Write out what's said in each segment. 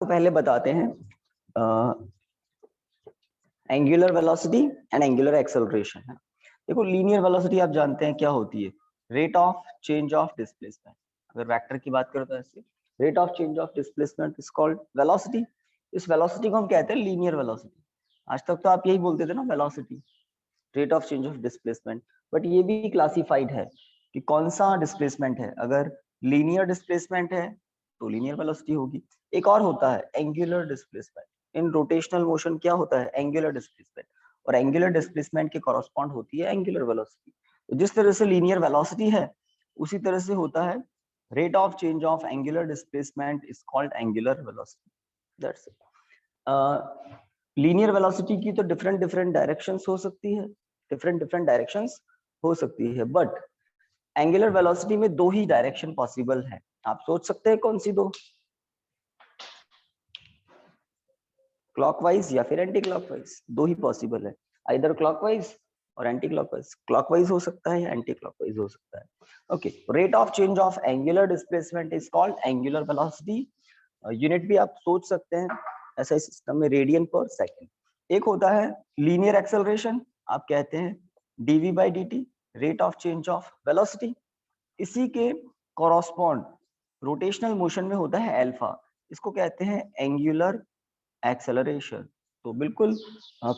तो पहले बताते हैं angular velocity and angular acceleration है। देखो लीनियर वेलोसिटी आप जानते हैं क्या होती है, rate of change of displacement. अगर वेक्टर की बात करें तो ऐसे rate of change of displacement is called velocity. इस वेलोसिटी को हम कहते हैं लीनियर वेलोसिटी। आज तक तो आप यही बोलते थे ना, velocity rate of change of displacement, but ये भी क्लासिफाइड है कि कौन सा डिस्प्लेसमेंट है। अगर लीनियर डिस्प्लेसमेंट है तो लीनियर वेलोसिटी होगी। एक और होता है angular displacement. In rotational motion क्या होता है, एंगुलर डिस्प्लेसमेंट, और एंगुलर डिस्प्लेसमेंट के कॉरस्पॉन्ड होती है एंगुलर वेलोसिटी। तो जिस तरह से लीनियर वेलोसिटी है उसी तरह से होता है rate of change of angular displacement is called angular velocity. That's it. Linear velocity की तो डिफरेंट डिफरेंट डायरेक्शंस हो सकती है, डिफरेंट डिफरेंट डायरेक्शंस हो सकती है, बट एंगुलर वेलोसिटी में दो ही डायरेक्शन पॉसिबल है। आप सोच सकते हैं कौन सी दो, क्लॉकवाइज या फिर एंटी क्लॉकवाइज, दो ही पॉसिबल है, आइदर क्लॉकवाइज और एंटी क्लॉकवाइज। क्लॉकवाइज हो सकता है या एंटी क्लॉकवाइज हो सकता है। Okay, rate of change of angular displacement is called angular velocity. Unit भी आप सोच सकते हैं ऐसा सिस्टम में, रेडियन पर सेकंड। एक होता है लीनियर एक्सेलरेशन, आप कहते हैं dv by dt, rate of change of velocity. इसी के कॉरस्पॉन्ड रोटेशनल मोशन में होता है अल्फा, इसको कहते हैं एंगुलर एक्सेलरेशन। तो बिल्कुल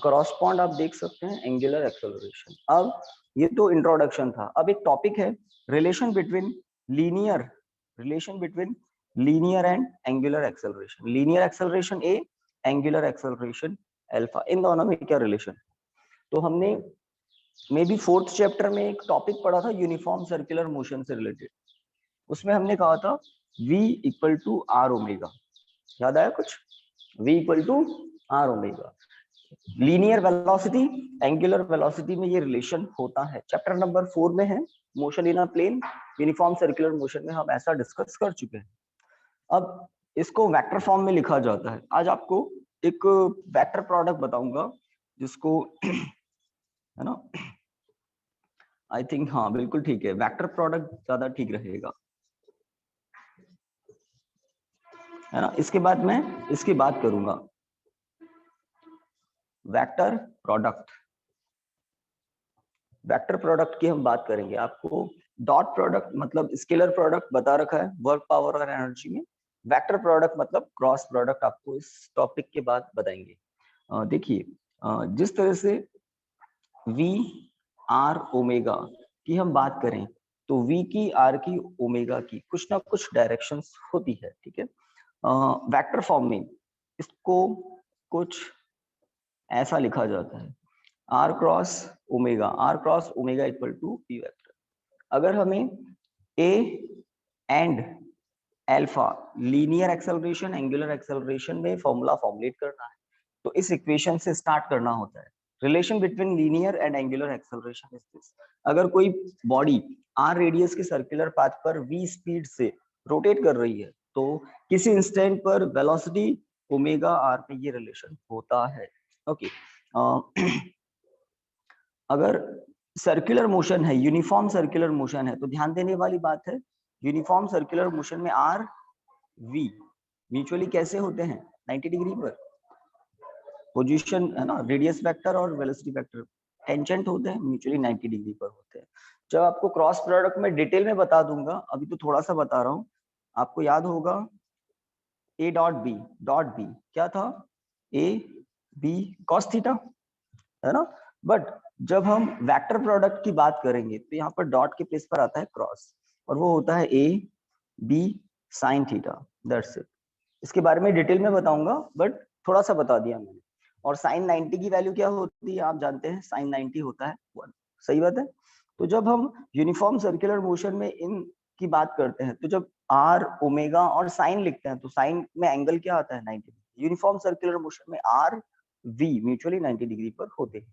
कॉरस्पॉन्ड आप देख सकते हैं एंगुलर एक्सेलरेशन। अब ये तो इंट्रोडक्शन था, अब एक टॉपिक है relation between linear, relation between linear and angular acceleration. Linear acceleration A, angular acceleration alpha, इन दोनों में क्या रिलेशन। तो हमने मे बी फोर्थ चैप्टर में एक टॉपिक पढ़ा था यूनिफॉर्म सर्कुलर मोशन से रिलेटेड, उसमें हमने कहा था v equal to r omega, याद आया कुछ, v equal to r omega. Linear velocity angular velocity में ये रिलेशन होता है, चैप्टर नंबर 4 में है, motion in a plane uniform circular motion में हम ऐसा डिस्कस कर चुके हैं। अब इसको वेक्टर फॉर्म में लिखा जाता है। आज आपको एक वेक्टर प्रोडक्ट बताऊंगा जिसको है ना, आई थिंक हाँ बिल्कुल ठीक है, वेक्टर प्रोडक्ट ज्यादा ठीक रहेगा, है ना। इसके बाद मैं इसकी बात करूंगा वेक्टर प्रोडक्ट। वेक्टर प्रोडक्ट की हम बात करेंगे। आपको डॉट प्रोडक्ट मतलब स्केलर प्रोडक्ट बता रखा है वर्क पावर और एनर्जी में, वेक्टर प्रोडक्ट मतलब क्रॉस प्रोडक्ट आपको इस टॉपिक के बाद बताएंगे। देखिए जिस तरह से वी आर ओमेगा की हम बात करें तो वी की, आर की, ओमेगा की कुछ ना कुछ डायरेक्शंस होती है, ठीक है। वेक्टर फॉर्म में इसको कुछ ऐसा लिखा जाता है r cross omega, r cross omega equal to p vector. अगर हमें a and alpha linear acceleration angular acceleration में फॉर्मूला फॉर्मुलेट करना है तो इस इक्वेशन से स्टार्ट करना होता है। Relation between linear and angular acceleration is this. अगर कोई बॉडी आर रेडियस के सर्कुलर पाथ पर v स्पीड से रोटेट कर रही है तो किसी इंस्टेंट पर वेलोसिटी ओमेगा आर पे ये रिलेशन होता है। ओके अगर सर्कुलर मोशन है, यूनिफॉर्म सर्कुलर मोशन है, तो ध्यान देने वाली बात है यूनिफॉर्म सर्कुलर मोशन में आर वी म्यूचुअली कैसे होते हैं, 90 डिग्री पर। पोजीशन है ना, रेडियस वेक्टर और वेलोसिटी वेक्टर टेंजेंट होते हैं, म्यूचुअली 90 डिग्री पर होते हैं। जब आपको क्रॉस प्रोडक्ट में डिटेल में बता दूंगा, अभी तो थोड़ा सा बता रहा हूँ। आपको याद होगा a dot b, dot b क्या था, ए बी कॉस थीटा, है ना। बट जब हम वेक्टर प्रोडक्ट की बात करेंगे तो यहाँ पर डॉट के प्लेस पर आता है क्रॉस, और वो होता है a b sine theta, that's it. इसके बारे में डिटेल में बताऊंगा बट थोड़ा सा बता दिया मैंने। और साइन 90 की वैल्यू क्या होती है आप जानते हैं, साइन 90 होता है 1, सही बात है। तो जब हम यूनिफॉर्म सर्कुलर मोशन में इन की बात करते हैं तो जब आर ओमेगा और साइन लिखते हैं तो साइन में एंगल क्या आता है, 90 डिग्री। यूनिफॉर्म सर्कुलर मोशन में आर वी म्यूचुअली 90 डिग्री पर होते हैं,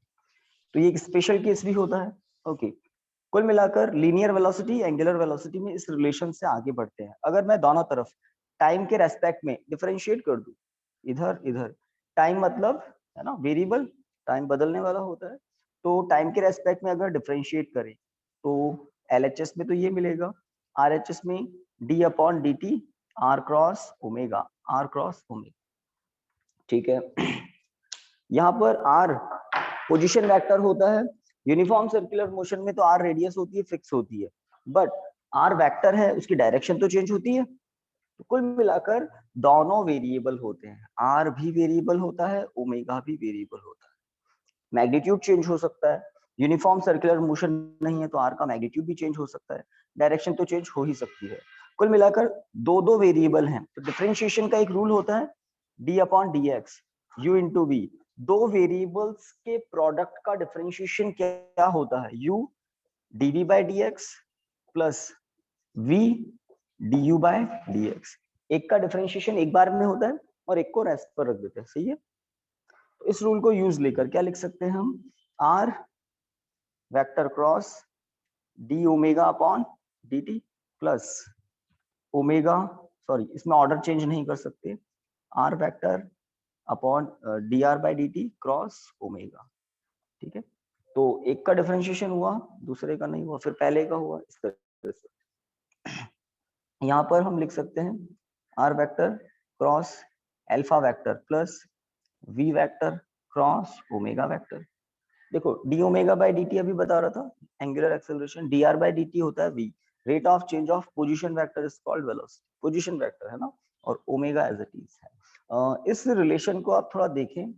तो ये एक स्पेशल केस भी होता है। ओके कुल मिलाकर लीनियर वेलोसिटी एंगुलर वेलोसिटी में इस रिलेशन से आगे बढ़ते हैं। अगर मैं दोनों तरफ टाइम के रेस्पेक्ट में डिफरेंशिएट कर दूं, इधर इधर, टाइम मतलब है ना वेरिएबल, टाइम बदलने वाला होता है, तो टाइम के रेस्पेक्ट में अगर डिफरेंशिएट करें तो एलएचएस में तो ये मिलेगा, आरएचएस में d upon d t r cross omega, r cross omega. ठीक है। यहाँ पर r पोजीशन वेक्टर होता है। यूनिफॉर्म सर्कुलर मोशन में तो r रेडियस होती है, फिक्स होती है, बट r वेक्टर है, उसकी डायरेक्शन तो चेंज होती है। तो कुल मिलाकर दोनों वेरिएबल होते हैं, r भी वेरिएबल होता है, ओमेगा भी वेरिएबल होता है। मैग्नीट्यूड चेंज हो सकता है, यूनिफॉर्म सर्कुलर मोशन नहीं है तो r का मैग्नीट्यूड भी चेंज हो सकता है, डायरेक्शन तो चेंज हो ही सकती है। कुल मिलाकर दो वेरिएबल हैं, तो डिफरेंशिएशन का एक रूल होता है d upon dx u into v। दो वेरिएबल्स के प्रोडक्ट का डिफरेंशिएशन क्या होता है, u dv by dx plus v du by dx। एक का डिफरेंशिएशन एक बार में होता है और एक को रेस्ट पर रख देते हैं, सही है। तो इस रूल को यूज लेकर क्या लिख सकते हैं हम, r vector cross d omega upon dt plus omega, sorry इसमें ऑर्डर चेंज नहीं कर सकते, r vector upon dr by dt cross omega. ठीक है, तो एक का डिफरेंशिएशन हुआ, दूसरे का नहीं हुआ, फिर पहले का हुआ, इस तरह से। यहाँ पर हम लिख सकते हैं r vector cross alpha vector plus v vector cross omega vector. देखो d omega by d t अभी बता रहा था, angular acceleration, d r by d t होता है v, rate of change of position vector is called velocity, position vector है ना, और ओमेगा एज इट इज है। इस रिलेशन को आप थोड़ा देखें,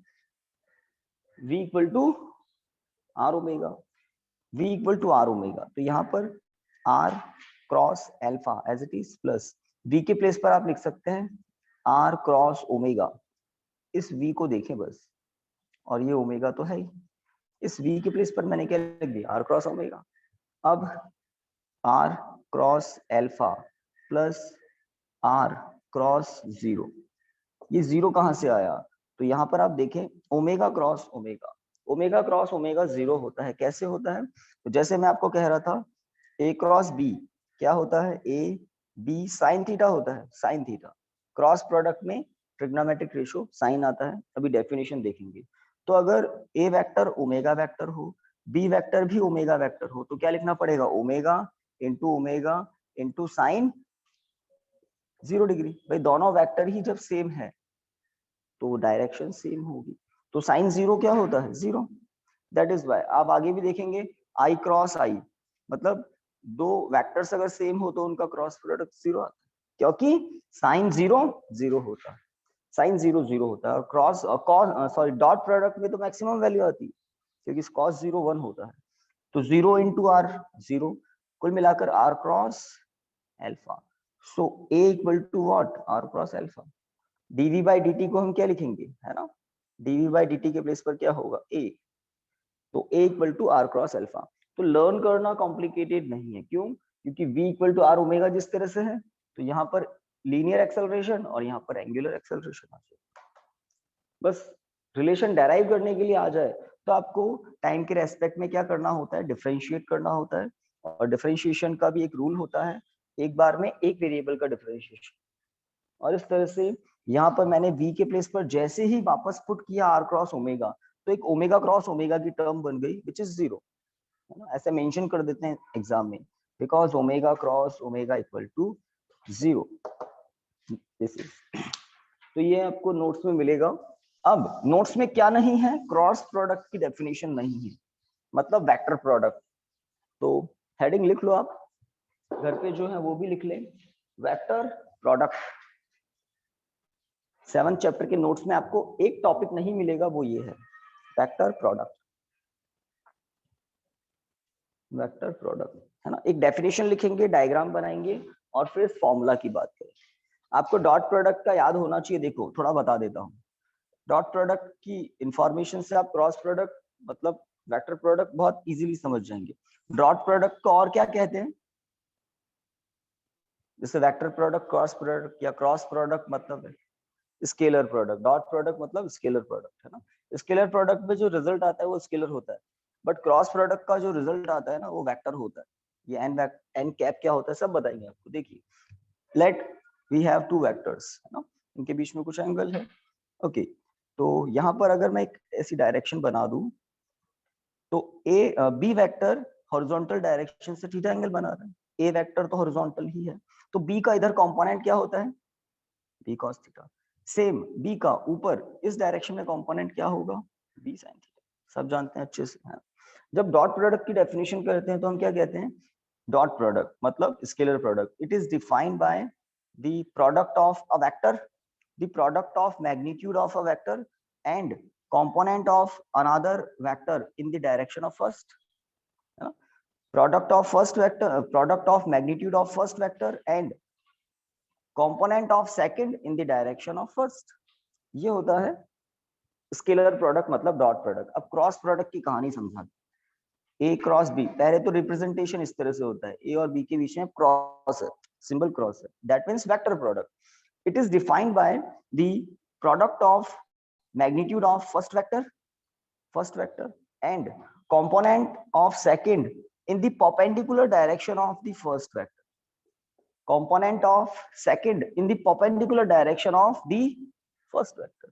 v equal to r omega, v equal to r omega, तो यहाँ पर r cross alpha as it is plus v के प्लेस पर आप लिख सकते हैं r क्रॉस ओमेगा। इस v को देखें बस, और ये ओमेगा तो है ही, इस v के प्लेस पर मैंने क्या लिख दिया, r क्रॉस ओमेगा। अब r cross alpha plus r cross zero, ये जीरो कहाँ से आया, तो यहाँ पर आप देखें omega cross omega, omega cross omega zero होता है। कैसे होता है, तो जैसे मैं आपको कह रहा था a क्रॉस b क्या होता है, a b साइन थीटा होता है, साइन थीटा, क्रॉस प्रोडक्ट में ट्रिग्नोमेट्रिक रेशियो साइन आता है, अभी डेफिनेशन देखेंगे। तो अगर a वेक्टर ओमेगा वेक्टर हो, b वेक्टर भी ओमेगा वेक्टर हो, तो क्या लिखना पड़ेगा, ओमेगा इंटू साइन 0 डिग्री। भाई दोनों वेक्टर ही जब सेम है तो डायरेक्शन सेम होगी, तो साइन 0 क्या होता है, 0। दैट इज वाई आप आगे भी देखेंगे आई क्रॉस आई, मतलब दो वेक्टर्स अगर सेम हो तो उनका क्रॉस प्रोडक्ट 0 आता है, क्योंकि साइन 0 0 होता है, साइन 0 0 होता है, और क्रॉस सॉरी डॉट प्रोडक्ट में तो मैक्सिमम वैल्यू आती है, क्योंकि कॉस 0 1 होता है, तो 0 इंटू आर 0, कुल मिलाकर r cross alpha. So a equal to what, r cross alpha. dv by dt को हम क्या लिखेंगे, है ना, dv बाई dt के प्लेस पर क्या होगा, a, तो a equal to r cross alpha. तो लर्न करना कॉम्प्लिकेटेड नहीं है, क्यों, क्योंकि v equal to r omega जिस तरह से है, तो यहाँ पर लीनियर एक्सेलरेशन और यहाँ पर एंगुलर एक्सेलरेशन आ जाए। बस रिलेशन डेराइव करने के लिए आ जाए तो आपको टाइम के रेस्पेक्ट में क्या करना होता है, डिफरेंशिएट करना होता है, और डिफरेंशिएशन का भी एक रूल होता है, एक बार में एक वेरिएबल का डिफरेंशिएशन। और इस तरह से यहाँ पर मैंने v के प्लेस पर जैसे ही वापस पुट किया r क्रॉस ओमेगा, तो एक ओमेगा क्रॉस ओमेगा की टर्म बन गई विच इज 0, है ना, ऐसे मेंशन कर देते हैं एग्जाम में, because omega cross omega equal to 0, this is. तो ये आपको नोट्स में मिलेगा। अब नोट्स में क्या नहीं है, क्रॉस प्रोडक्ट की डेफिनेशन नहीं है, मतलब वेक्टर प्रोडक्ट। तो हेडिंग लिख लो आप, घर पे जो है वो भी लिख ले, वेक्टर प्रोडक्ट। 7th चैप्टर के नोट्स में आपको एक टॉपिक नहीं मिलेगा, वो ये है वेक्टर प्रोडक्ट, वेक्टर प्रोडक्ट, है ना। एक डेफिनेशन लिखेंगे, डायग्राम बनाएंगे, और फिर फॉर्मूला की बात करें। आपको डॉट प्रोडक्ट का याद होना चाहिए, देखो थोड़ा बता देता हूँ। डॉट प्रोडक्ट की इंफॉर्मेशन से आप क्रॉस प्रोडक्ट मतलब वेक्टर प्रोडक्ट बहुत इजीली समझ जाएंगे। डॉट प्रोडक्ट को और क्या कहते हैं, जैसे वेक्टर प्रोडक्ट, क्रॉस प्रोडक्ट, या क्रॉस प्रोडक्ट मतलब है स्केलर प्रोडक्ट, डॉट प्रोडक्ट मतलब स्केलर प्रोडक्ट, है ना। स्केलर प्रोडक्ट में जो रिजल्ट आता है वो स्केलर होता है, बट क्रॉस प्रोडक्ट का जो रिजल्ट आता है ना वो वेक्टर होता है। ये एन कैप क्या होता है सब बताएंगे आपको। देखिए let we have two vectors, है ना, इनके बीच में कुछ एंगल है, ओके। तो यहाँ पर अगर मैं एक ऐसी डायरेक्शन बना दूं, तो बी वेक्टर हॉरिजॉन्टल डायरेक्शन से थीटा एंगल बना रहा है, ए वेक्टर तो हॉरिजॉन्टल ही है, तो बी का इधर कंपोनेंट क्या होता है, b cos theta. Same b का ऊपर इस डायरेक्शन में कंपोनेंट क्या होगा, बी साइन थीटा, सब जानते हैं अच्छे से। हाँ। जब डॉट प्रोडक्ट की डेफिनेशन करते हैं तो हम क्या कहते हैं, डॉट प्रोडक्ट मतलब scalar product, it is defined by the product of a vector, the product of magnitude of a vector and component of another vector in the direction of first, product of first vector, product of magnitude of first vector and component of second in the direction of first, ये होता है scalar product मतलब dot product. अब cross product की कहानी समझा, ए cross B, पहले तो रिप्रेजेंटेशन इस तरह से होता है, ए और बी के बीच में क्रॉस है, सिंबल क्रॉस है, that means vector product. It is defined by the product of magnitude of first vector and component of second in the perpendicular direction of the first vector, component of second in the perpendicular direction of the first vector,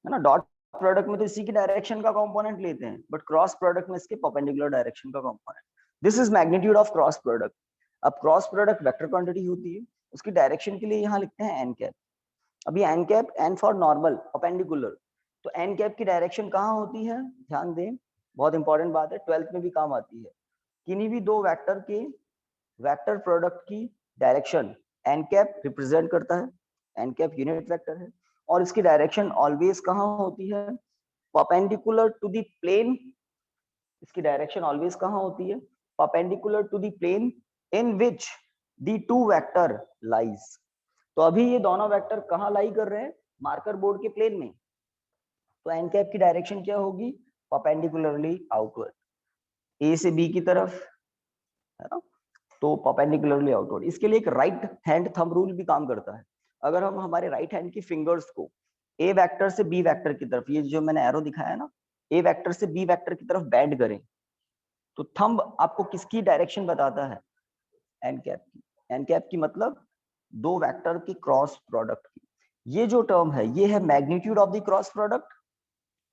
है ना। Dot product में तो इसी की direction का component लेते हैं, but cross product में इसके परपेंडिकुलर डायरेक्शन का component. This is magnitude of cross product. अब क्रॉस प्रोडक्ट वेक्टर क्वांटिटी होती है, उसकी डायरेक्शन के लिए यहाँ लिखते हैं एन कैप। अभी n cap, n for normal perpendicular, तो एन कैप की डायरेक्शन कहाँ होती है, ध्यान दें, बहुत इंपॉर्टेंट बात है, 12th में भी काम आती है। किन्हीं भी दो वेक्टर के वेक्टर प्रोडक्ट की डायरेक्शन एन कैप रिप्रेजेंट करता है, एन कैप यूनिट वेक्टर है, और इसकी डायरेक्शन ऑलवेज कहाँ होती है, परपेंडिकुलर टू द प्लेन। इसकी डायरेक्शन ऑलवेज कहाँ होती है, perpendicular to the plane in which the two vector lies. तो अभी ये दोनों वेक्टर कहाँ लाई कर रहे हैं, मार्कर बोर्ड के प्लेन में, तो एन कैप की डायरेक्शन क्या होगी, परपेंडिकुलरली आउटवर्ड, ए से बी की तरफ, है ना, तो परपेंडिकुलरली आउटवर्ड। इसके लिए एक राइट हैंड थंब रूल भी काम करता है। अगर हम हमारे राइट हैंड की फिंगर्स को ए वेक्टर से बी वेक्टर की तरफ, ये जो मैंने एरो दिखाया है ना, ए वेक्टर से बी वेक्टर की तरफ बेंड करें, तो थंब आपको किसकी डायरेक्शन बताता है, एन कैप की। एन कैप की मतलब दो वेक्टर की क्रॉस प्रोडक्ट की। ये जो टर्म है ये है magnitude of the cross product,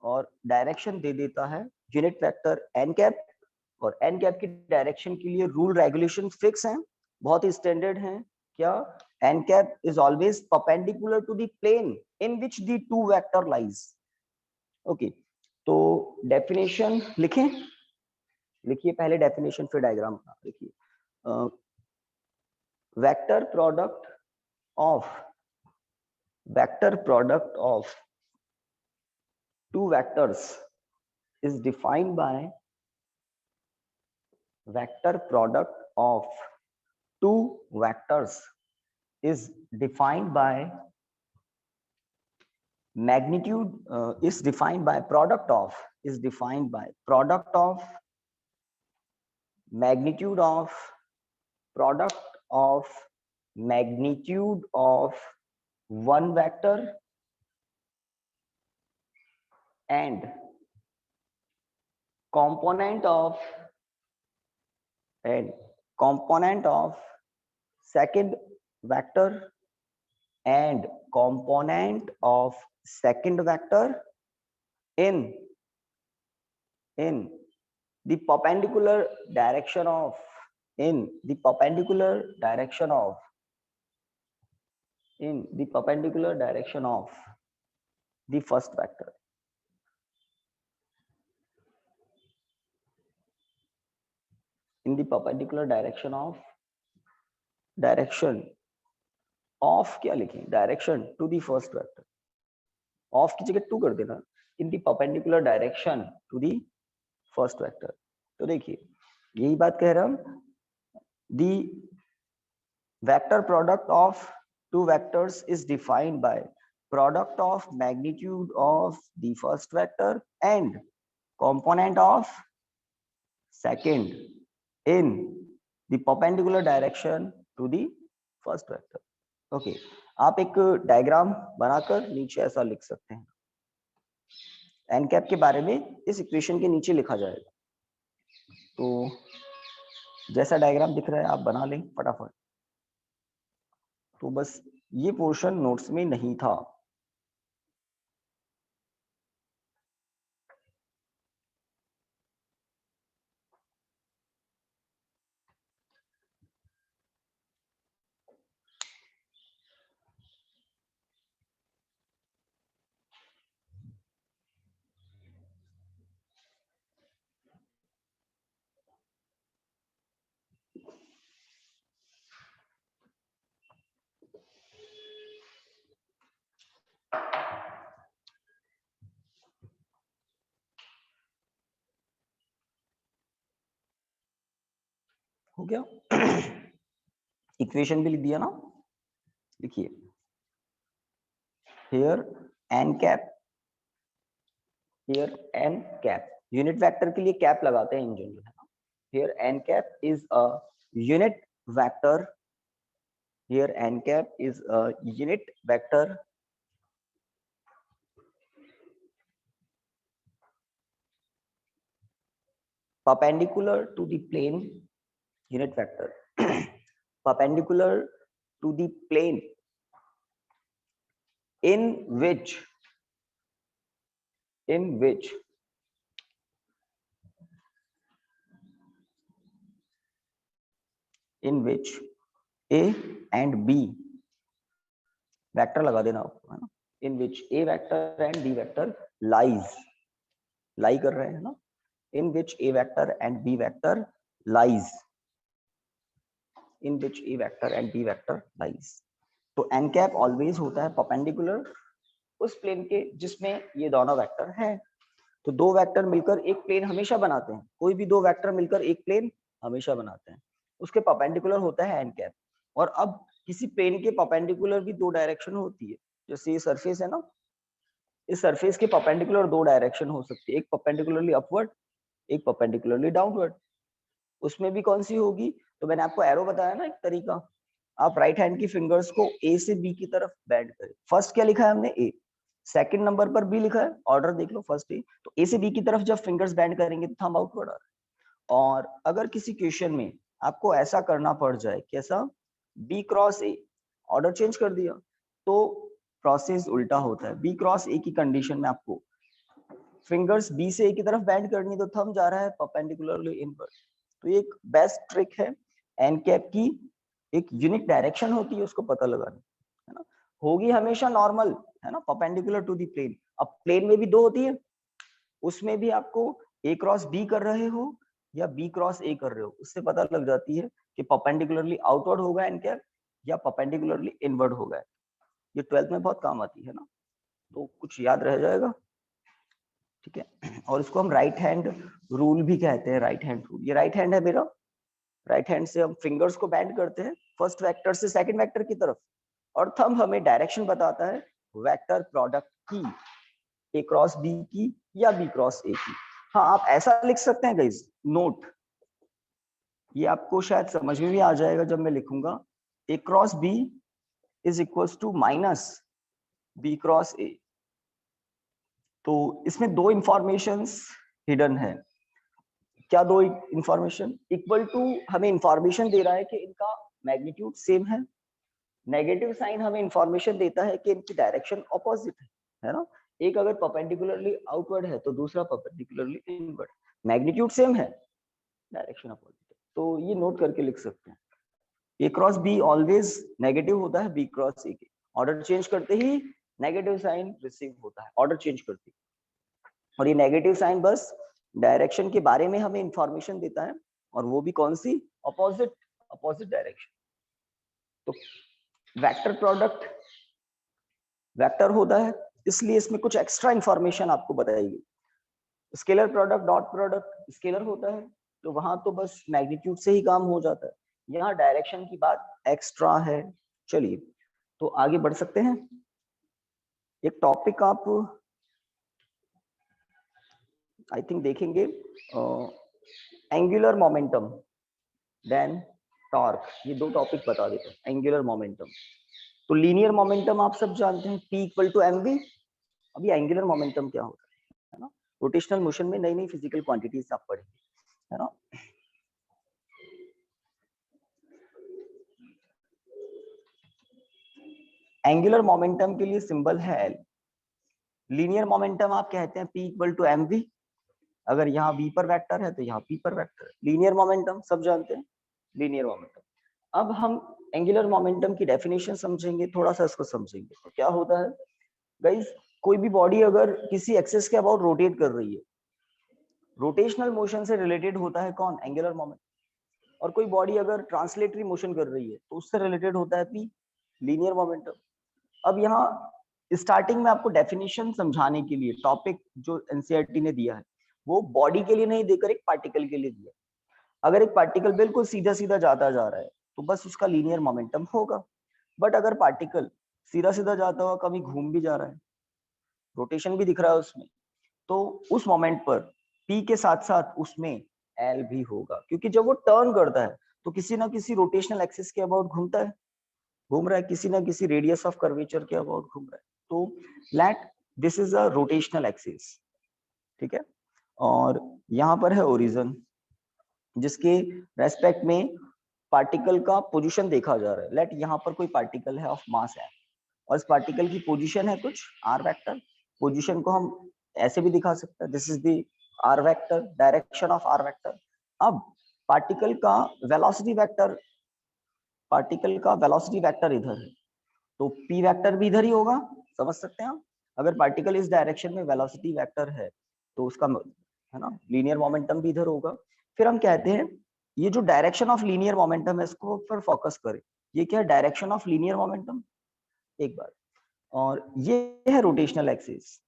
और डायरेक्शन दे देता है यूनिट वेक्टर एन कैप। और एन कैप की डायरेक्शन के लिए रूल रेगुलेशन फिक्स हैं, बहुत ही स्टैंडर्ड हैं। क्या, n cap is always perpendicular to the plane in which the two vector lies. Okay, तो डेफिनेशन लिखें, लिखिए पहले डेफिनेशन फिर डायग्राम बना लिखिए। Vector product of, vector product of two vectors is defined by vector product of two vectors is defined by magnitude, is defined by product of, is defined by product of magnitude of, product of magnitude of one vector and component of, and component of second vector and component of second vector in the perpendicular direction of, in the perpendicular direction of, in the perpendicular direction of the first vector, in the perpendicular direction of, direction of क्या लिखें, direction to the first vector, of की जगह to कर देना, in the perpendicular direction to the first vector. तो देखिए यही बात कह रहा हूं, the vector product of two vectors is defined by product of magnitude of the first vector and component of second in the perpendicular direction to the first vector। Okay, आप एक diagram बनाकर नीचे ऐसा लिख सकते हैं, एन कैप के बारे में इस इक्वेशन के नीचे लिखा जाएगा। तो जैसा डायग्राम दिख रहा है आप बना लें फटाफट। तो बस ये पोर्शन नोट्स में नहीं था। हो गया? इक्वेशन भी लिख दिया ना, लिखिए here n cap, here n cap, unit vector के लिए कैप लगाते हैं इन जनरल, है ना. here n cap is a unit vector, here n cap is a unit vector perpendicular to the plane, unit vector perpendicular to the plane in which A and B vector लगा देना आपको, है ना. in which A vector and B vector lies, लाई कर रहे हैं ना, in which A vector and B vector lies, in which A vector and B vector lies. तो n cap ऑलवेज होता है परपेंडिकुलर उस प्लेन के जिसमें ये दोनों वेक्टर हैं. तो दो वेक्टर मिलकर एक प्लेन हमेशा बनाते हैं, कोई भी दो वेक्टर मिलकर एक प्लेन हमेशा बनाते हैं, उसके परपेंडिकुलर होता है एन कैप. और अब किसी प्लेन के परपेंडिकुलर भी दो डायरेक्शन होती है, जैसे ये सरफेस है ना, इस सरफेस के परपेंडिकुलर दो डायरेक्शन हो सकती है, एक परपेंडिकुलरली अपवर्ड, एक परपेंडिकुलरली डाउनवर्ड. उसमें भी कौन सी होगी? तो मैंने आपको एरो बताया ना एक तरीका, आप राइट हैंड की फिंगर्स को ए से बी की तरफ बेंड करें. फर्स्ट क्या लिखा है हमने? ए. सेकंड नंबर पर बी लिखा है, ऑर्डर देख लो, फर्स्ट ए. तो ए से बी की तरफ जब फिंगर्स बेंड करेंगे तो थंब आउटवर्ड आ रहा है. और अगर किसी क्वेश्चन में आपको ऐसा करना पड़ जाए, कैसा? B cross a, order change कर दिया, तो प्रोसेस उल्टा होता है. बी क्रॉस ए की कंडीशन में आपको फिंगर्स बी से ए की तरफ बेंड करनी, तो थंब जा रहा है परपेंडिकुलरली इनवर्ड. तो ये एक बेस्ट ट्रिक है एन कैप की, एक यूनिक डायरेक्शन होती है उसको पता लगाना, है ना. होगी हमेशा नॉर्मल, है ना, परपेंडिकुलर टू दी प्लेन. अब प्लेन में भी दो होती है, उसमें भी आपको ए क्रॉस बी कर रहे हो या बी क्रॉस ए कर रहे हो, उससे पता लग जाती है कि परपेंडिकुलरली आउटवर्ड होगा एन कैप या परपेंडिकुलरली इनवर्ड होगा. ये 12th में बहुत काम आती है ना, तो कुछ याद रह जाएगा. ठीक है. और इसको हम राइट हैंड रूल भी कहते हैं, राइट हैंड रूल. ये राइट हैंड है मेरा, राइट हैंड से हम फिंगर्स को बेंड करते हैं फर्स्ट वेक्टर से सेकंड वेक्टर की तरफ, और थंब हमें डायरेक्शन बताता है वेक्टर प्रोडक्ट की, ए क्रॉस बी की या बी क्रॉस ए की. हाँ, आप ऐसा लिख सकते हैं गाइस, नोट, ये आपको शायद समझ में भी आ जाएगा जब मैं लिखूंगा a cross b is equals to minus b cross a. तो इसमें दो इंफॉर्मेशंस हिडन है. क्या दो इंफॉर्मेशन? इक्वल टू हमें इंफॉर्मेशन दे रहा है कि इनका मैग्नीट्यूड सेम है. नेगेटिव साइन हमें इंफॉर्मेशन देता है कि इनकी डायरेक्शन ऑपोजिट है ना. एक अगर परपेंडिकुलरली आउटवर्ड है तो दूसरा परपेंडिकुलरली इनवर्ड. मैग्नीट्यूड सेम है, डायरेक्शन अपोजिट है. तो ये नोट करके लिख सकते हैं. ए क्रॉस बी ऑलवेज नेगेटिव होता है बी क्रॉस ए के. ऑर्डर चेंज करते ही नेगेटिव साइन रिसीव होता है, ऑर्डर चेंज करते ही. और ये नेगेटिव साइन बस डायरेक्शन के बारे में हमें इंफॉर्मेशन देता है, और वो भी कौन सी? Opposite direction. तो वेक्टर प्रोडक्ट वेक्टर होता है, इसलिए इसमें कुछ एक्स्ट्रा इंफॉर्मेशन आपको बताएगी. Scalar product, dot product scalar होता है, तो वहां तो बस मैग्नीट्यूड से ही काम हो जाता है. यहाँ डायरेक्शन की बात एक्स्ट्रा है. चलिए तो आगे बढ़ सकते हैं. एक टॉपिक आप आई थिंक देखेंगे, एंगुलर मोमेंटम देन टॉर्क. ये दो टॉपिक बता देते हैं. एंगुलर मोमेंटम, तो लीनियर मोमेंटम आप सब जानते हैं, P इक्वल टू mv. अभी एंगुलर मोमेंटम क्या होता है ना. रोटेशनल मोशन में नई नई फिजिकल क्वांटिटीज आप पढ़ेंगे, है ना. एंगुलर मोमेंटम के लिए सिंबल है L. लीनियर मोमेंटम आप कहते हैं P इक्वल टू mv. अगर यहाँ v पर वेक्टर है तो यहाँ p पर वेक्टर है. लीनियर मोमेंटम सब जानते हैं, लीनियर मोमेंटम. अब हम एंगुलर मोमेंटम की डेफिनेशन समझेंगे, थोड़ा सा इसको समझेंगे. तो क्या होता है गाइस, कोई भी बॉडी अगर किसी एक्सिस के अबाउट रोटेट कर रही है, रोटेशनल मोशन से रिलेटेड होता है कौन? Angular momentum. और कोई बॉडी अगर ट्रांसलेटरी मोशन कर रही है तो उससे रिलेटेड होता है P, लीनियर मोमेंटम. अब यहाँ स्टार्टिंग में आपको डेफिनेशन समझाने के लिए टॉपिक जो एनसीईआरटी ने दिया है वो बॉडी के लिए नहीं देकर एक पार्टिकल के लिए दिया. अगर एक पार्टिकल बिल्कुल सीधा सीधा जाता जा रहा है तो बस उसका लीनियर मोमेंटम होगा। बट अगर पार्टिकल सीधा सीधा जाता हुआ कभी घूम भी जा रहा है, रोटेशन भी दिख रहा है उसमें, तो उस मोमेंट पर p के साथ साथ उसमें l भी होगा, क्योंकि जब वो टर्न करता है तो किसी ना किसी रोटेशनल एक्सिस के अबाउट घूमता है, घूम रहा है, किसी ना किसी रेडियस ऑफ कर्वेचर के अबाउट घूम रहा है। तो let this is a rotational axis, ठीक है। और यहाँ पर है ओरिजिन, जिसके रेस्पेक्ट में पार्टिकल का पोजीशन देखा जा रहा है। लेट यहाँ पर कोई पार्टिकल है ऑफ मास है और इस पार्टिकल की पोजीशन है कुछ r वेक्टर। पोजीशन को हम ऐसे भी दिखा सकते हैं, this is the r vector, direction of r vector. अब पार्टिकल का वेलोसिटी वेक्टर, पार्टिकल का वेलोसिटी वेक्टर इधर है, तो p वेक्टर भी इधर ही होगा, समझ सकते हैं हम। अगर पार्टिकल इस डायरेक्शन में वेलोसिटी वेक्टर है तो उसका है ना लीनियर मोमेंटम भी इधर होगा। फिर हम कहते हैं ये जो डायरेक्शन ऑफ लीनियर मोमेंटम है इसको पर फोकस करें। ये क्या है? डायरेक्शन ऑफ लीनियर मोमेंटम एक बार, और ये है रोटेशनल एक्सिस,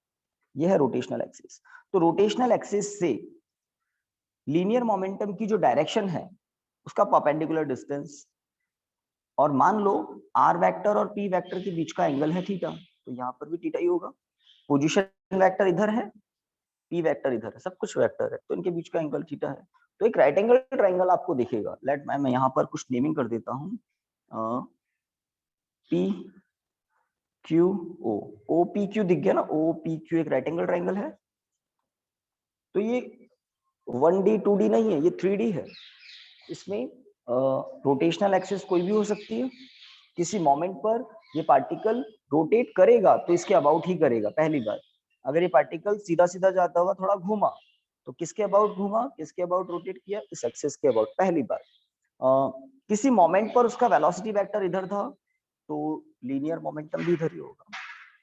ये है रोटेशनल एक्सिस। तो रोटेशनल एक्सिस से लीनियर मोमेंटम की जो डायरेक्शन है उसका परपेंडिकुलर डिस्टेंस, और मान लो r वेक्टर और p वेक्टर के बीच का एंगल है थीटा, तो यहाँ पर भी थीटा ही होगा। पोजीशन वेक्टर इधर है, p वेक्टर इधर है, सब कुछ वेक्टर है, तो इनके बीच का एंगल थीटा है। तो एक राइट एंगल ट्रायंगल आपको दिखेगा। लेट मैं यहाँ पर कुछ नेमिंग कर देता हूँ, p q o, o p q दिख गया ना, o p q एक राइट एंगल ट्रायंगल है। तो ये 1D 2D नहीं है, ये 3D है। इसमें रोटेशनल एक्सिस कोई भी हो सकती है। किसी मोमेंट पर ये पार्टिकल रोटेट करेगा तो इसके अबाउट ही करेगा, पहली बात। अगर ये पार्टिकल सीधा सीधा जाता हुआ थोड़ा घूमा तो किसके अबाउट घूमा, किसके अबाउट रोटेट किया, इस एक्सिस के अबाउट, पहली बात। किसी मोमेंट पर उसका वेलोसिटी वेक्टर इधर था तो लीनियर मोमेंटम भी इधर ही होगा।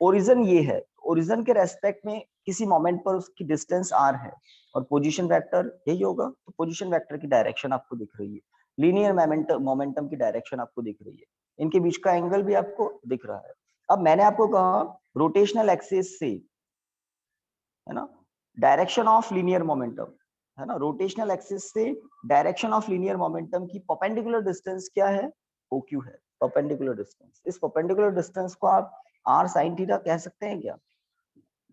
ओरिजिन ये है, ओरिजिन के रेस्पेक्ट में किसी मोमेंट पर उसकी डिस्टेंस r है और पोजीशन वेक्टर यही होगा, तो पोजीशन वेक्टर की डायरेक्शन आपको दिख रही है, लीनियर मोमेंटम की डायरेक्शन आपको दिख रही है, इनके बीच का एंगल भी आपको दिख रहा है। अब मैंने आपको कहा रोटेशनल एक्सिस से, है ना, डायरेक्शन ऑफ लीनियर मोमेंटम, है ना, रोटेशनल एक्सिस से डायरेक्शन ऑफ लीनियर मोमेंटम की परपेंडिकुलर डिस्टेंस क्या है, OQ है, परपेंडिकुलर डिस्टेंस। इस परपेंडिकुलर डिस्टेंस को आप r sin थीटा कह सकते हैं क्या,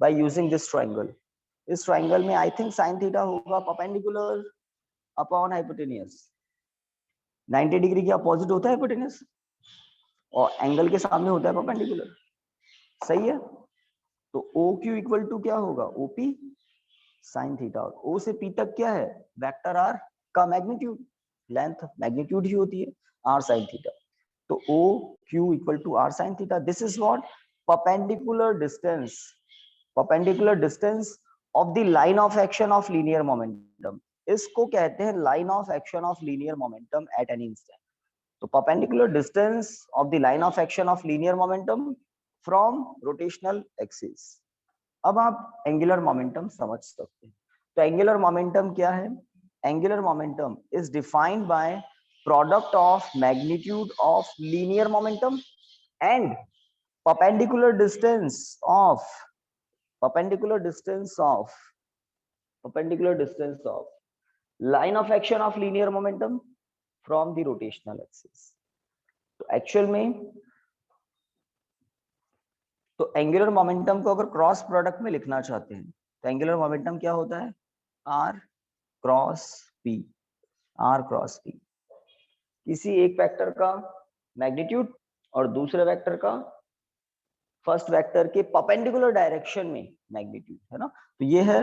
बाय यूजिंग दिस ट्रायंगल। इस ट्रायंगल में आई थिंक sin थीटा होगा परपेंडिकुलर अपॉन हाइपोटेन्यूज। 90 डिग्री के अपोजिट होता है हाइपोटेन्यूज और एंगल के सामने होता है परपेंडिकुलर, सही है। तो OQ इक्वल टू क्या होगा, OP sin थीटा, और O से P तक क्या है, वेक्टर r का मैग्नीट्यूड, लेंथ मैग्नीट्यूड ही होती है, r sin थीटा। तो OQ equal to r sin theta, this is what, perpendicular distance, perpendicular distance of the line of action of linear momentum. इसको कहते हैं line of action of linear momentum at any instant. तो perpendicular distance of the line of action of linear momentum from rotational axis. अब आप angular momentum समझ सकते हैं। तो एंगुलर मोमेंटम क्या है, angular momentum is defined by product of magnitude of linear momentum and perpendicular distance of perpendicular distance of perpendicular distance of line of action of linear momentum from the rotational axis। तो actual में तो angular momentum को अगर cross product में लिखना चाहते हैं तो एंगुलर मोमेंटम क्या होता है, r cross p, r cross p। किसी एक वेक्टर का मैग्नीट्यूड और दूसरे वेक्टर का फर्स्ट वेक्टर के परपेंडिकुलर डायरेक्शन में मैग्नीट्यूड, है ना। तो ये है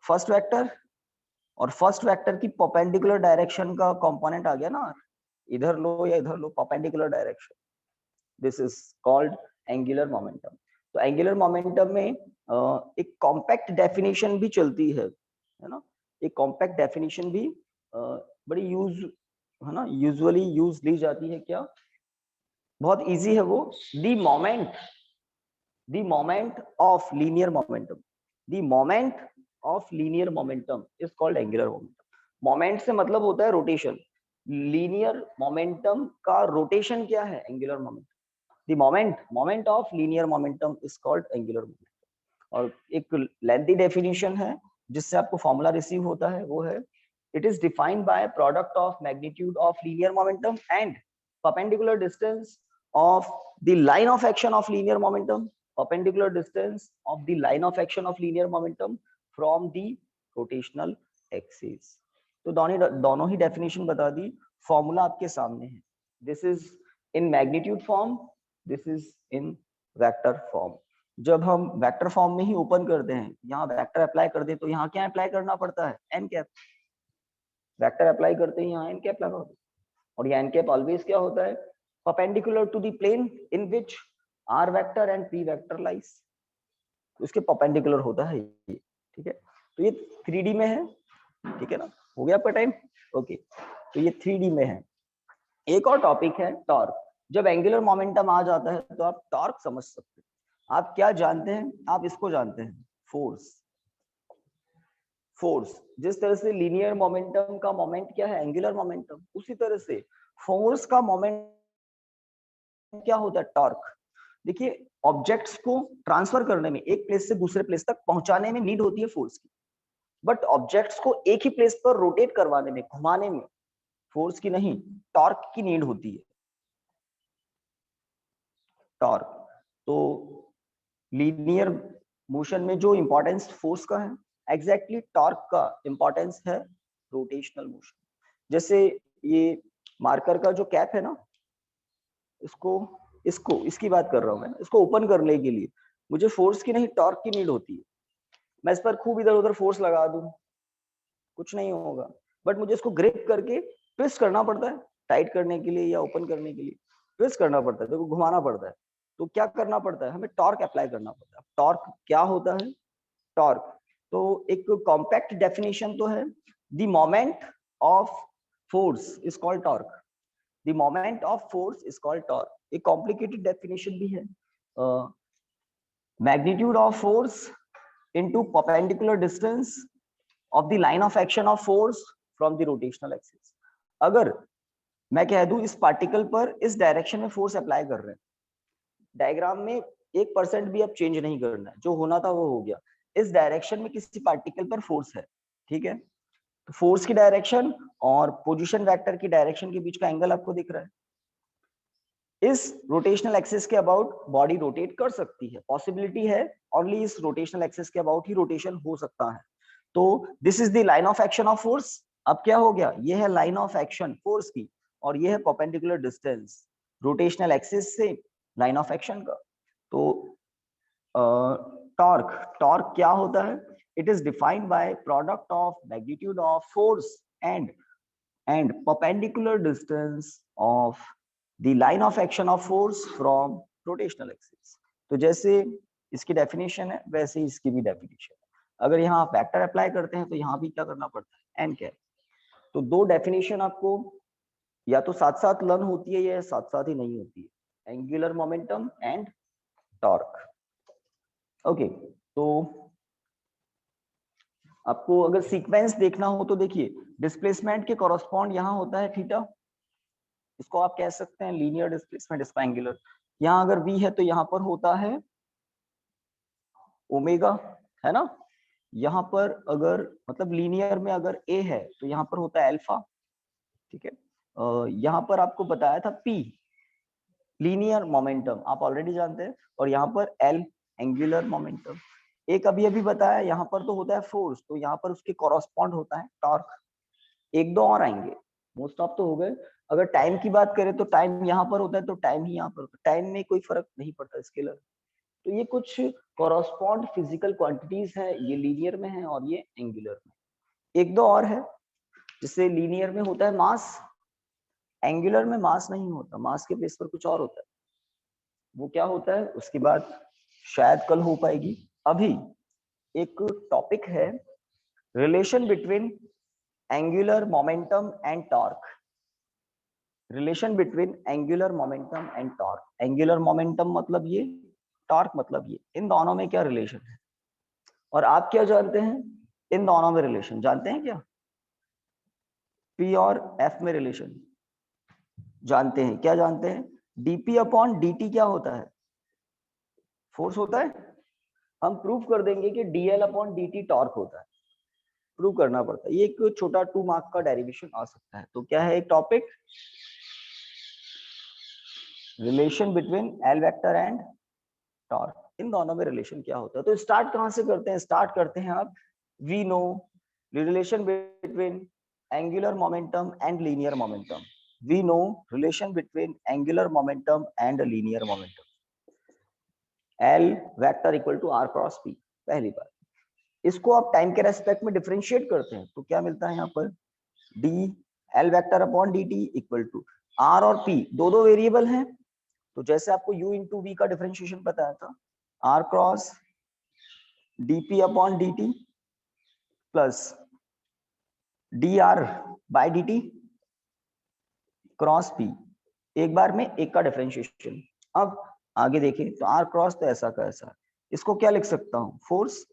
फर्स्ट वेक्टर, और फर्स्ट वेक्टर की परपेंडिकुलर डायरेक्शन का कंपोनेंट आ गया ना, इधर लो या इधर लो, perpendicular direction, this is called angular momentum. तो एंगुलर मोमेंटम में एक कॉम्पैक्ट डेफिनेशन भी चलती है ना, एक कॉम्पैक्ट डेफिनेशन भी बड़ी यूज, है ना, यूजुअली यूज ली जाती है। क्या, बहुत इजी है वो, the moment of linear momentum, the moment of linear momentum is called angular momentum। Moment से मतलब होता है रोटेशन, लीनियर मोमेंटम का रोटेशन क्या है, angular momentum. the moment of linear momentum is called angular momentum। और एक लेंथी डेफिनेशन है जिससे आपको फॉर्मूला रिसीव होता है, वो है It is defined by product of magnitude of linear momentum and perpendicular distance of the line of action of linear momentum, perpendicular distance of the line of action of linear momentum from the rotational axis. तो दोनों ही definition बता दी, formula आपके सामने है. This is in magnitude form, this is in vector form. जब हम vector form में ही open करते हैं, यहाँ वेक्टर अप्लाई कर दे तो यहाँ क्या अप्लाई करना पड़ता है? N cap. वेक्टर अप्लाई करते हैं यहाँ एन कैप लगा दो, और ये एन कैप ऑलवेज क्या होता है? Perpendicular to the plane in which r vector and p vector lies. उसके परपेंडिकुलर होता है ये. ठीक है, तो ये 3D में है. ठीक है ना, हो गया आपका टाइम. ओके, तो ये 3D में है. एक और टॉपिक है टॉर्क. जब एंगुलर मोमेंटम आ जाता है तो आप टॉर्क समझ सकते हैं. आप क्या जानते हैं? आप इसको जानते हैं, फोर्स. फोर्स, जिस तरह से लीनियर मोमेंटम का मोमेंट क्या है? Angular momentum. उसी तरह से फोर्स का मोमेंट क्या होता है? टॉर्क. देखिए, ऑब्जेक्ट्स को ट्रांसफर करने में, एक प्लेस से दूसरे प्लेस तक पहुंचाने में नीड होती है फोर्स की, बट ऑब्जेक्ट्स को एक ही प्लेस पर रोटेट करवाने में, घुमाने में फोर्स की नहीं, टॉर्क की नीड होती है. टॉर्क. तो लीनियर मोशन में जो इंपॉर्टेंस फोर्स का है, एग्जैक्टली टॉर्क का इंपॉर्टेंस है रोटेशनल मोशन. जैसे ये मार्कर का जो कैप है ना, इसकी बात कर रहा हूं मैं. इसको ओपन करने के लिए मुझे फोर्स की नहीं, टॉर्क की नीड होती है. मैं इस पर खूब इधर उधर फोर्स लगा दूं, कुछ नहीं होगा, बट मुझे इसको ग्रिप करके ट्विस्ट करना पड़ता है. टाइट करने के लिए या ओपन करने के लिए ट्विस्ट करना पड़ता है, देखो घुमाना पड़ता है. तो क्या करना पड़ता है? हमें टॉर्क अप्लाई करना पड़ता है. टॉर्क क्या होता है? टॉर्क, तो एक कॉम्पैक्ट डेफिनेशन तो है, the moment of force is called torque. The moment of force is called torque. एक कॉम्प्लिकेटेड डेफिनेशन भी है, magnitude of force into perpendicular distance of the line of action of force from the rotational axis. अगर मैं कह दूं इस particle पर इस डायरेक्शन में फोर्स अप्लाई कर रहे हैं, डायग्राम में 1% भी अब चेंज नहीं करना है, जो होना था वो हो गया. इस डायरेक्शन में किसी पार्टिकल पर फोर्स है, ठीक है, तो फोर्स की डायरेक्शन और पोजीशन वेक्टर की डायरेक्शन के बीच का एंगल आपको दिख रहा है. इस रोटेशनल एक्सिस के अबाउट बॉडी रोटेट कर सकती है, पॉसिबिलिटी है, ओनली इस रोटेशनल एक्सिस के अबाउट ही रोटेशन हो सकता है. तो this is the line of action of force. अब क्या हो गया? ये है लाइन ऑफ एक्शन फोर्स की, और ये है परपेंडिकुलर डिस्टेंस रोटेशनल एक्सिस से लाइन ऑफ एक्शन का. तो टॉर्क क्या होता है? It is defined by product of magnitude of force and perpendicular distance of the line of action of force from rotational axis. तो जैसे इसकी डेफिनेशन है वैसे ही इसकी भी डेफिनेशन है. अगर यहाँ आप वेक्टर अप्लाई करते हैं तो यहाँ भी क्या करना पड़ता है? N cap. तो दो डेफिनेशन आपको या तो साथ साथ लर्न होती है या साथ साथ ही नहीं होती है, angular momentum and torque. Okay, तो आपको अगर सीक्वेंस देखना हो तो देखिए, डिस्प्लेसमेंट के कॉरस्पॉन्ड यहाँ होता है थीटा. इसको आप कह सकते हैं लीनियर डिस्प्लेसमेंट, इसका एंगुलर. यहाँ अगर v है तो यहाँ पर होता है ओमेगा, है ना. यहाँ पर अगर मतलब लीनियर में अगर a है तो यहाँ पर होता है अल्फा. ठीक है, यहाँ पर आपको बताया था p लीनियर मोमेंटम, आप ऑलरेडी जानते हैं, और यहाँ पर l एंगुलर मोमेंटम. एक अभी अभी बताया, यहाँ पर तो होता है फोर्स, तो यहाँ पर उसके कॉरस्पॉन्ड होता है टॉर्क. एक दो और आएंगे, मोस्ट ऑफ तो हो गए. अगर टाइम की बात करें तो टाइम यहाँ पर होता है तो टाइम ही यहाँ पर होता है. टाइम में कोई फर्क नहीं पड़ता स्केलर. तो ये कुछ कॉरस्पॉन्ड फिजिकल क्वांटिटीज है, ये लीनियर में है और ये एंगुलर में. एक दो और है, जिससे लीनियर में होता है मास, एंगुलर में मास नहीं होता, मास के बेस पर कुछ और होता है. वो क्या होता है उसकी बात शायद कल हो पाएगी. अभी एक टॉपिक है relation between angular momentum and torque. Relation between angular momentum and torque. Angular momentum मतलब ये, टॉर्क मतलब ये, इन दोनों में क्या रिलेशन है? और आप क्या जानते हैं इन दोनों में रिलेशन? जानते हैं क्या? P और F में रिलेशन जानते हैं? क्या जानते हैं? dp अपॉन dt क्या होता है? फोर्स होता है. हम प्रूव कर देंगे कि dl अपॉन dt टॉर्क होता है. प्रूव करना पड़ता है। ये एक छोटा 2 मार्क का डेरिवेशन आ सकता है। तो क्या है एक topic, relation between L vector and torque, इन दोनों में रिलेशन क्या होता है। तो स्टार्ट कहां से करते हैं, स्टार्ट करते हैं आप, we know relation between angular momentum and linear momentum, we know relation between angular momentum and linear momentum, l vector equal to r cross p. पहली बात, इसको आप टाइम के रेस्पेक्ट में डिफरेंशिएट करते हैं तो क्या मिलता है यहाँ पर, d l vector upon d t equal to r और पी, दो वेरिएबल हैं, तो जैसे आपको u इंटू वी का डिफरेंशिएशन बताया था, r cross dp upon dt plus dr by dt cross p, एक बार में एक का डिफरेंशिएशन। अब आगे देखें तो r क्रॉस तो ऐसा का ऐसा, इसको क्या लिख सकता हूं, फोर्स,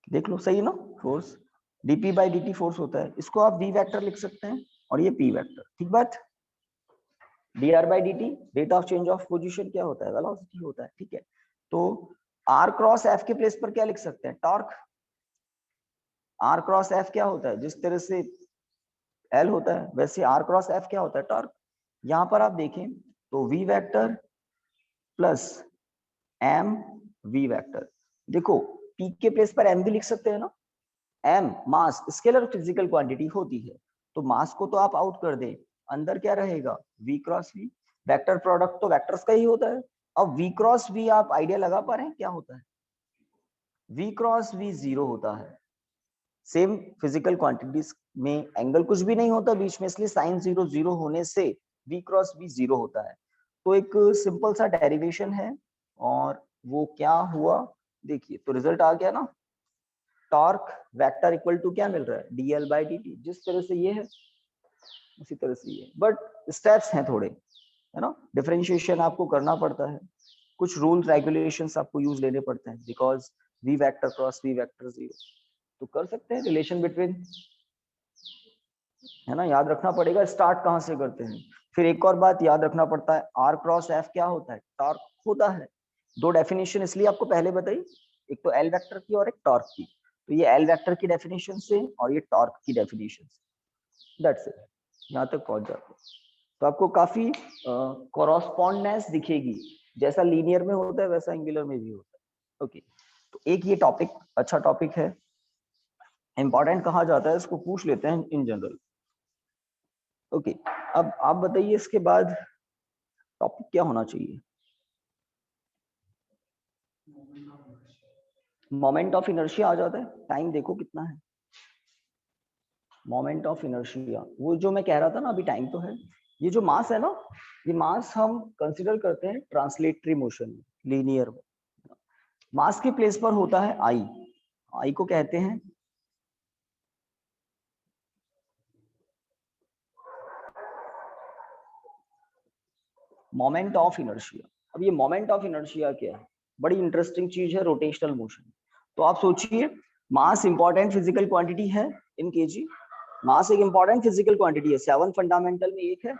देख लो सही ना, force dp by dt force होता है, इसको आप v वेक्टर लिख सकते हैं और ये p वेक्टर, ठीक बात। dr by dt rate of change of position क्या होता है, वेलोसिटी होता है, ठीक है। तो r क्रॉस f के प्लेस पर क्या लिख सकते हैं, टॉर्क। r क्रॉस f क्या होता है, जिस तरह से l होता है वैसे r क्रॉस f क्या होता है, टॉर्क। यहां पर आप देखें तो v vector plus m v vector, देखो p के प्लेस पर m भी लिख सकते हैं ना, m मास स्केलर फिजिकल क्वांटिटी होती है, तो मास को तो आप आउट कर दें, अंदर क्या रहेगा, v cross v, vector product तो वेक्टर्स का ही होता है। अब v क्रॉस v आप आइडिया लगा पा रहे हैं क्या होता है, v क्रॉस v जीरो होता है, सेम फिजिकल क्वांटिटीज में एंगल कुछ भी नहीं होता बीच में, इसलिए साइन जीरो जीरो होने से v क्रॉस v जीरो होता है। तो एक सिंपल सा डेरिवेशन है और वो क्या हुआ देखिए, तो रिजल्ट आ गया ना, टॉर्क वेक्टर इक्वल टू क्या मिल रहा है, dl बाय dt, जिस तरह से ये है उसी तरह से ये, बट स्टेप्स हैं थोड़े, है ना, डिफरेंशिएशन आपको करना पड़ता है, कुछ रूल रेगुलेशंस आपको यूज लेने पड़ते हैं, because v vector cross v vector zero, तो कर सकते हैं रिलेशन बिटवीन, है ना, याद रखना पड़ेगा स्टार्ट कहां से करते हैं। फिर एक और बात याद रखना पड़ता है, r क्रॉस f क्या होता है, टॉर्क होता है। दो डेफिनेशन इसलिए आपको पहले बताई, एक तो एल वेक्टर की और एक टॉर्क की, तो ये एल वेक्टर की डेफिनेशन से और ये टॉर्क की डेफिनेशन से, दैट्स इट, यहाँ तक पहुंच जाते हैं। तो आपको काफी कॉरस्पॉन्डेंस दिखेगी, जैसा लीनियर में होता है वैसा एंगुलर में भी होता है। ओके, तो एक ये टॉपिक अच्छा टॉपिक है, इंपॉर्टेंट कहा जाता है, इसको पूछ लेते हैं इन जनरल। ओके, अब आप बताइए इसके बाद टॉपिक क्या होना चाहिए, मोमेंट ऑफ इनर्शिया आ जाता है, टाइम देखो कितना है, मोमेंट ऑफ इनर्शिया, वो जो मैं कह रहा था ना अभी, टाइम तो है, ये जो मास है ना, ये मास हम कंसीडर करते हैं ट्रांसलेटरी मोशन में, लीनियर में, मास के प्लेस पर होता है आई, आई को कहते हैं मोमेंट ऑफ इनर्शिया। अब ये मोमेंट ऑफ इनर्शिया क्या है, बड़ी इंटरेस्टिंग चीज है, रोटेशनल मोशन। तो आप सोचिए, मास इंपॉर्टेंट फिजिकल क्वांटिटी है इन केजी, मास एक इंपॉर्टेंट फिजिकल क्वांटिटी है, 7 फंडामेंटल में एक है।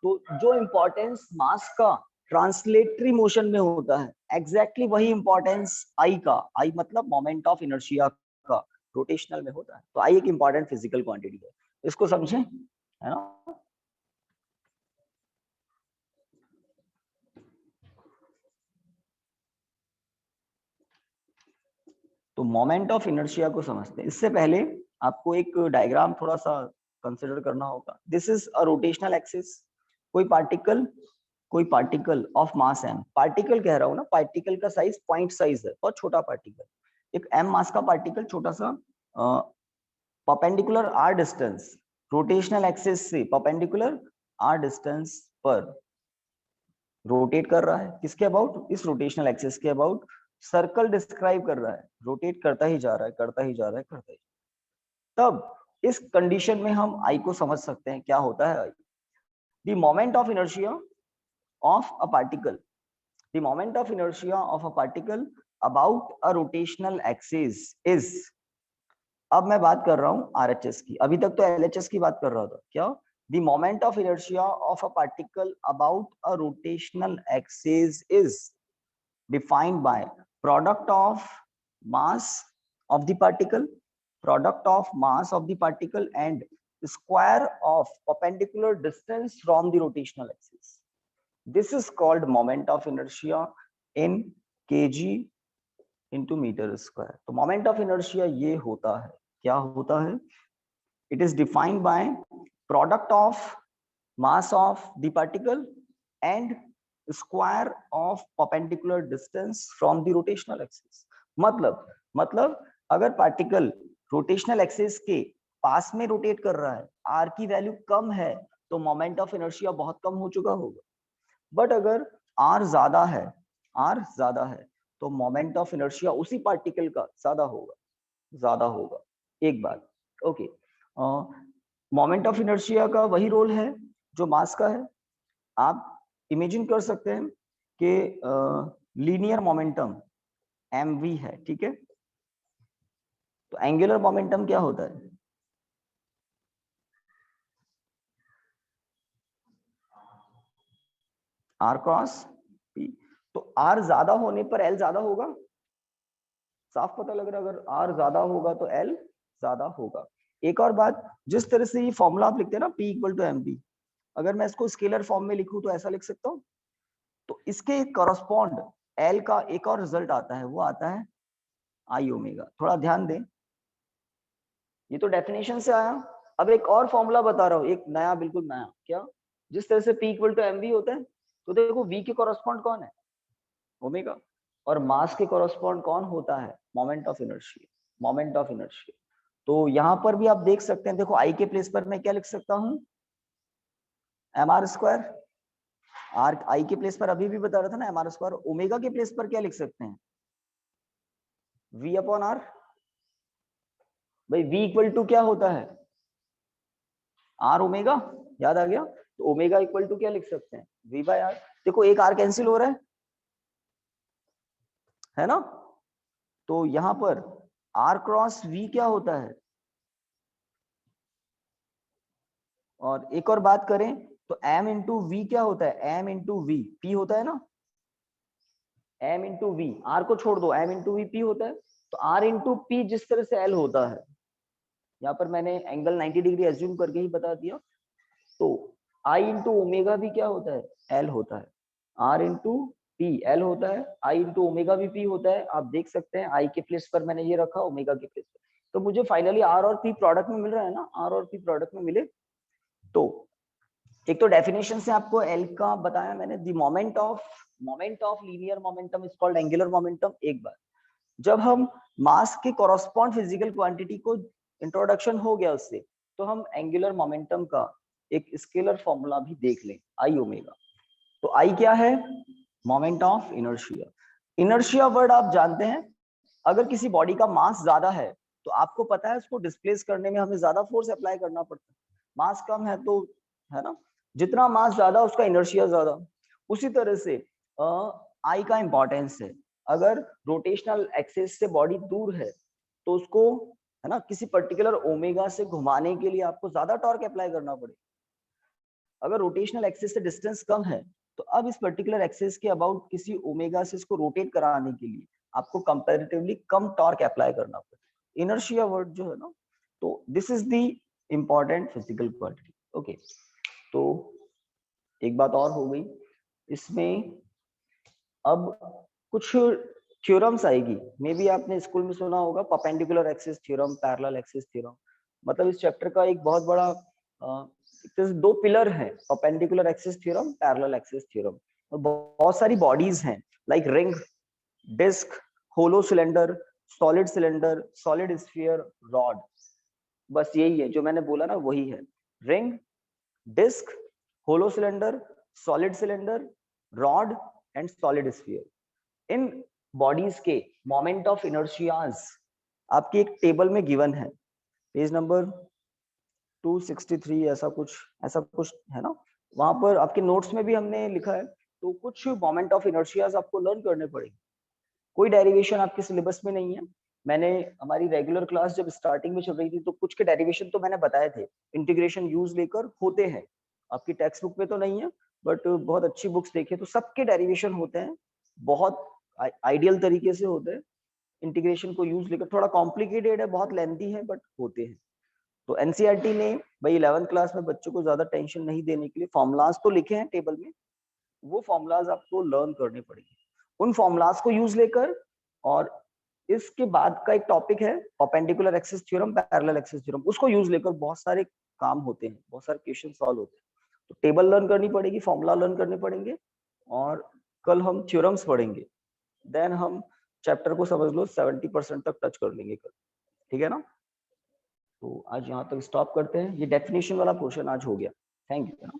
तो जो इंपॉर्टेंस मास का ट्रांसलेटरी मोशन में होता है, एग्जैक्टली वही इंपॉर्टेंस आई का, आई मतलब मोमेंट ऑफ इनर्शिया का रोटेशनल में होता है। तो आई एक इंपॉर्टेंट फिजिकल क्वांटिटी है, इसको समझें, है ना। तो मोमेंट ऑफ इनर्शिया को समझते हैं, इससे पहले आपको एक डायग्राम थोड़ा सा कंसिडर करना होगा। This is a rotational axis, कोई particle of mass m, particle कह रहा हूं ना, पार्टिकल का साइज पॉइंट साइज है, बहुत छोटा पार्टिकल, एक m मास का पार्टिकल छोटा सा, perpendicular r distance, rotational axis से परपेंडिकुलर r डिस्टेंस पर रोटेट कर रहा है, किसके अबाउट, इस रोटेशनल एक्सिस के अबाउट, सर्कल डिस्क्राइब कर रहा है, रोटेट करता ही जा रहा है, करता ही जा रहा है, करता ही। तब इस कंडीशन में हम आई को समझ सकते हैं, क्या होता है I, the moment of inertia of a particle, the moment of inertia of a particle about a rotational axis is, अब मैं बात कर रहा हूं RHS की, अभी तक तो LHS की बात कर रहा था, क्या, the moment of inertia of a particle about a rotational axis is defined by product of mass of the particle product of mass of the particle and square of perpendicular distance from the rotational axis. This is called moment of inertia in kg into meter square. तो moment of inertia ये होता है, क्या होता है? It is defined by product of mass of the particle and square of perpendicular distance from the rotational axis. मतलब अगर particle rotational axis के पास में रोटेट कर रहा है, r की वैल्यू कम है तो मोमेंट ऑफ इनर्शिया बहुत कम हो चुका होगा. बट अगर r ज्यादा है तो मोमेंट ऑफ इनर्शिया उसी पार्टिकल का ज्यादा होगा. एक बात, ओके. मोमेंट ऑफ इनर्शिया का वही रोल है जो मास का है. आप इमेजिन कर सकते हैं कि लीनियर मोमेंटम mv है, ठीक है. तो एंगुलर मोमेंटम क्या होता है? r cross p. तो r ज्यादा होने पर l ज्यादा होगा. साफ पता लग रहा है, अगर r ज्यादा होगा तो l ज्यादा होगा. एक और बात, जिस तरह से ये फॉर्मूला आप लिखते हैं ना, p इक्वल टू mv, अगर मैं इसको स्केलर फॉर्म में लिखूं तो ऐसा लिख सकता हूं. तो इसके करस्पॉन्ड l का एक और रिजल्ट आता है, वो आता है i ओमेगा. थोड़ा ध्यान दें, ये तो डेफिनेशन से आया. अब एक और फॉर्मूला बता रहा हूँ, एक नया, बिल्कुल नया. क्या? जिस तरह से p इक्वल टू mv होता है, तो देखो v के करस्पॉन्ड कौन है? ओमेगा. और मास के करस्पॉन्ड कौन होता है? Moment of inertia. तो यहाँ पर भी आप देख सकते हैं, देखो i के प्लेस पर मैं क्या लिख सकता हूँ? mr square. r i के प्लेस पर अभी भी बता रहा था ना, mr स्क्वायर. ओमेगा के प्लेस पर क्या लिख सकते हैं? v upon r. भाई v इक्वल टू क्या होता है? r omega. याद आ गया? तो ओमेगा इक्वल टू क्या लिख सकते हैं? v by r. देखो एक r कैंसिल हो रहा है ना. तो यहाँ पर r क्रॉस v क्या होता है? और एक और बात करें तो m इंटू वी क्या होता है? m इंटू वी p होता है ना. m इंटू वी, r को छोड़ दो, m इंटू वी p होता है. तो r इंटू p जिस तरह से l होता है, यहाँ पर मैंने एंगल 90 डिग्री एज्यूम करके ही बता दिया. तो i इंटू ओमेगा भी क्या होता है? l होता है. r इंटू p l होता है. i इंटू ओमेगा भी p होता है. आप देख सकते हैं i के प्लेस पर मैंने ये रखा, ओमेगा के प्लेस पर. तो मुझे फाइनली r और p प्रोडक्ट में मिल रहा है ना, r और p प्रोडक्ट में मिले. तो एक तो डेफिनेशन से आपको L का बताया मैंने, the moment of linear momentum is called angular momentum. एक बार जब हम मास के कॉरस्पॉन्ड फिजिकल क्वांटिटी को इंट्रोडक्शन हो गया उससे, तो हम एंगुलर मोमेंटम का एक स्केलर फॉर्मूला भी देख लें, आई ओमेगा. तो आई क्या है? Moment of inertia. Inertia word आप जानते हैं, अगर किसी बॉडी का मास ज्यादा है तो आपको पता है उसको डिस्प्लेस करने में हमें ज्यादा फोर्स अप्लाई करना पड़ता है. मास कम है तो, है ना, जितना मास ज्यादा उसका इनर्शिया ज्यादा. उसी तरह से आई का इंपॉर्टेंस है. अगर रोटेशनल एक्सिस से बॉडी दूर है तो उसको, है ना, किसी पर्टिकुलर ओमेगा से घुमाने के लिए आपको ज्यादा टॉर्क अप्लाई करना पड़ेगा. अगर रोटेशनल एक्सिस से डिस्टेंस कम है तो अब इस पर्टिकुलर एक्सिस के अबाउट किसी ओमेगा से इसको रोटेट कराने के लिए आपको कंपैरेटिवली कम टॉर्क अप्लाई करना पड़ेगा. इनर्शिया वर्ड जो है ना, तो this is the important physical quantity. Okay, तो एक बात और हो गई इसमें. अब कुछ थ्योरम्स आएगी, मे बी आपने स्कूल में सुना होगा, perpendicular axis theorem, parallel axis theorem. मतलब इस चैप्टर का एक बहुत बड़ा दो पिलर है, perpendicular axis theorem, parallel axis theorem. बहुत सारी बॉडीज हैं, like ring, disc, hollow cylinder, solid sphere, rod. बस यही है जो मैंने बोला ना, वही है. Ring, disc, hollow cylinder, solid cylinder, rod and solid sphere. इन बॉडीज के मोमेंट ऑफ इनर्शियाज आपकी एक टेबल में गिवन है, पेज नंबर 263, ऐसा कुछ है ना. वहां पर आपके नोट्स में भी हमने लिखा है. तो कुछ मोमेंट ऑफ इनर्शियाज आपको लर्न करने पड़ेंगे. कोई डेरिवेशन आपके सिलेबस में नहीं है. मैंने हमारी रेगुलर क्लास जब स्टार्टिंग में चल रही थी तो कुछ के डेरिवेशन तो मैंने बताए थे, इंटीग्रेशन यूज लेकर होते हैं. आपकी टेक्स्ट बुक में तो नहीं है, बट बहुत अच्छी बुक्स देखिए तो सबके डेरिवेशन होते हैं, बहुत आइडियल तरीके से होते हैं. इंटीग्रेशन को यूज लेकर, थोड़ा कॉम्प्लिकेटेड है, बहुत लेंथी है, बट होते हैं। तो एनसीईआरटी ने भाई 11th क्लास में बच्चों को ज्यादा टेंशन नहीं देने के लिए फॉर्मुलाज तो लिखे हैं टेबल में, वो फॉर्मुलाज आपको लर्न करने पड़ेंगे उन फॉर्मुलाज को यूज लेकर। और इसके बाद का एक टॉपिक है perpendicular axis theorem, parallel axis theorem, उसको यूज लेकर बहुत सारे काम होते हैं, बहुत सारे क्वेश्चन सॉल्व होते हैं। तो टेबल लर्न करनी पड़ेगी, फॉर्मूला लर्न करने पड़ेंगे, और कल हम थ्योरम्स पढ़ेंगे। देन हम चैप्टर को समझ लो 70% तक टच कर लेंगे कल, ठीक है ना। तो आज यहाँ तक स्टॉप करते हैं, ये डेफिनेशन वाला पोर्शन आज हो गया। Thank you.